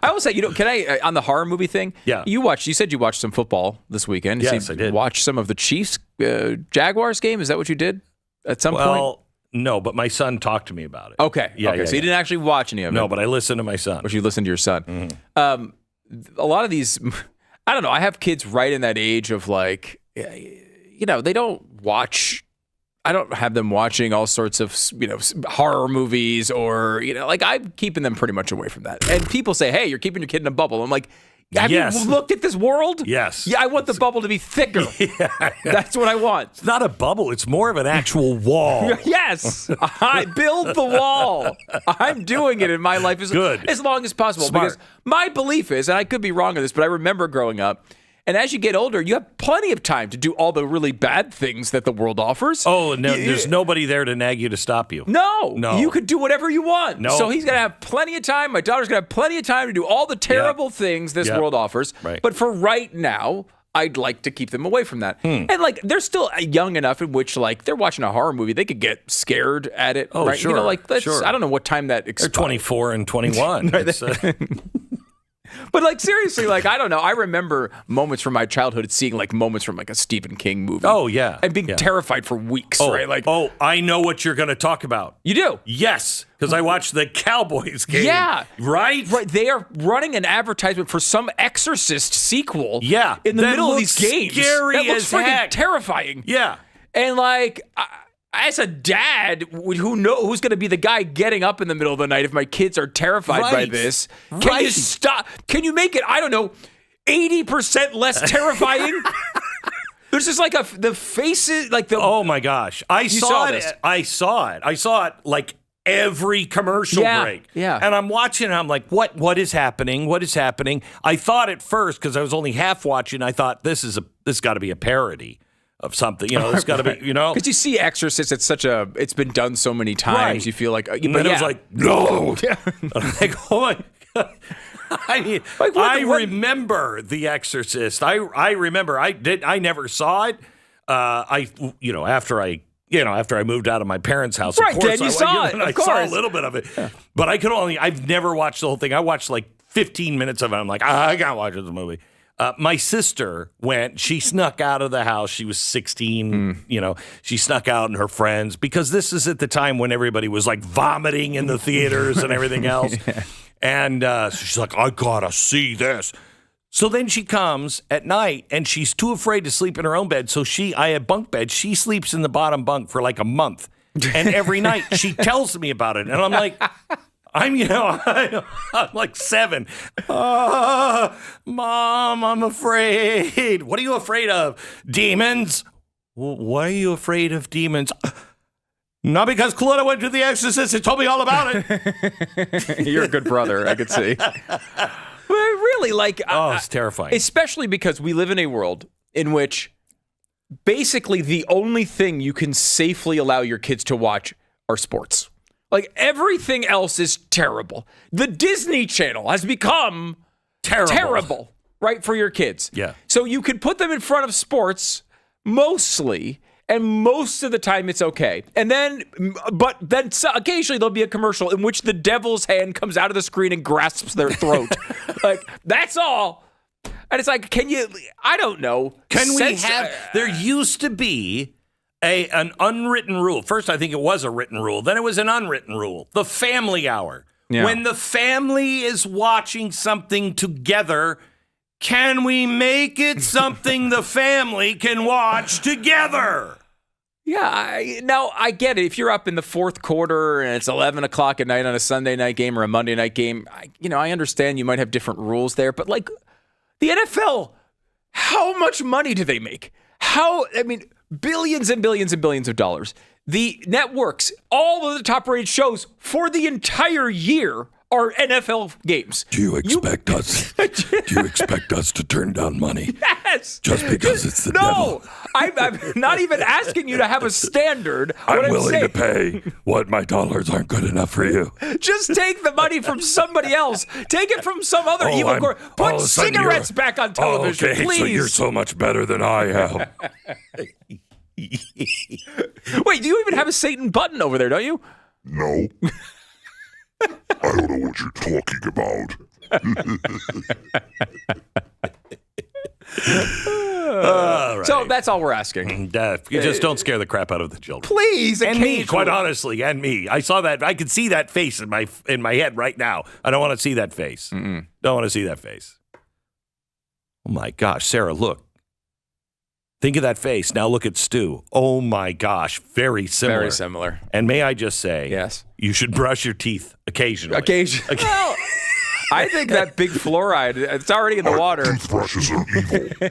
I will say, can I, on the horror movie thing? Yeah. You said you watched some football this weekend. Yes, I did. Watch some of the Chiefs Jaguars game. Is that what you did at some point? Well, no, but my son talked to me about it. Okay. So you didn't actually watch any of it. No, but I listened to my son. Or you listened to your son. Mm-hmm. A lot of these, I don't know. I have kids right in that age of like, they don't watch. I don't have them watching all sorts of, horror movies or, I'm keeping them pretty much away from that. And people say, hey, you're keeping your kid in a bubble. I'm like, have you looked at this world? Yes. Yeah, I want the bubble to be thicker. That's what I want. It's not a bubble. It's more of an actual wall. Yes. I build the wall. I'm doing it in my life as long as possible. Smart. Because my belief is, and I could be wrong on this, but I remember growing up, and as you get older, you have plenty of time to do all the really bad things that the world offers. Oh, no, there's nobody there to nag you to stop you. No. You could do whatever you want. No. So he's going to have plenty of time. My daughter's going to have plenty of time to do all the terrible things this world offers. Right. But for right now, I'd like to keep them away from that. And they're still young enough in which they're watching a horror movie. They could get scared at it. Oh, right? sure. I don't know what time that expires. They're 24 and 21. But seriously, I don't know. I remember moments from my childhood seeing moments from a Stephen King movie. Oh, yeah. And being terrified for weeks, right? I know what you're going to talk about. You do? Yes, because I watched the Cowboys game. Yeah. Right? Right. They are running an advertisement for some Exorcist sequel. Yeah. In the middle of these games. Scary that looks as freaking heck. terrifying. Yeah. And as a dad who's going to be the guy getting up in the middle of the night if my kids are terrified by this, can you stop? Can you make it, I don't know, 80% less terrifying? There's just the faces, Oh my gosh. I saw it. I saw it every commercial break. Yeah. And I'm watching and I'm like, what is happening? What is happening? I thought at first, because I was only half watching, I thought this got to be a parody of something, it's got to be, Because you see Exorcist, it's been done so many times. Right. You feel like, but it was like, no. Yeah. I'm like, oh my God. I mean, I remember The Exorcist. I remember. I never saw it. After I moved out of my parents' house, right? Of course, Then you saw it. I saw a little bit of it, but I've never watched the whole thing. I watched 15 minutes of it. I'm like, I can't watch this movie. My sister went. She snuck out of the house. She was 16. She snuck out and her friends, because this is at the time when everybody was vomiting in the theaters and everything else. Yeah. And so she's like, I gotta see this. So then she comes at night and she's too afraid to sleep in her own bed. So I have bunk beds. She sleeps in the bottom bunk for a month. And every night she tells me about it. And I'm like, I'm 7. Mom, I'm afraid. What are you afraid of? Demons. Well, why are you afraid of demons? Not because Claudia went to The Exorcist and told me all about it. You're a good brother, I could see. But really, it's terrifying. Especially because we live in a world in which basically the only thing you can safely allow your kids to watch are sports. Everything else is terrible. The Disney Channel has become terrible, right, for your kids. Yeah. So you can put them in front of sports mostly, and most of the time it's okay. But then occasionally there'll be a commercial in which the devil's hand comes out of the screen and grasps their throat. That's all. And it's can you, I don't know. There used to be an unwritten rule. First, I think it was a written rule. Then it was an unwritten rule. The family hour. Yeah. When the family is watching something together, can we make it something the family can watch together? Yeah, I get it. If you're up in the fourth quarter and it's 11 o'clock at night on a Sunday night game or a Monday night game, I understand you might have different rules there. But the NFL, how much money do they make? Billions and billions and billions of dollars. The networks, all of the top-rated shows for the entire year are NFL games. Do you expect us to turn down money? Yes. Just because it's the devil? No, I'm not even asking you to have a standard. I'm willing to pay what my dollars aren't good enough for you. Just take the money from somebody else. Take it from some other evil corp. Put cigarettes back on television, okay, please. So you're so much better than I am. Wait, you even have a Satan button over there, don't you? No. I don't know what you're talking about. All So right. that's all we're asking. You just don't scare the crap out of the children. Please, And me, occasionally. quite honestly, and me. I saw that. I could see that face in my head right now. I don't want to see that face. Don't want to see that face. Oh my gosh, Sarah, look. Think of that face. Now look at Stu. Oh my gosh, very similar. Very similar. And may I just say, Yes. you should brush your teeth occasionally. Occasionally. Well, I think that big fluoride, it's already in the water. Toothbrushes are evil.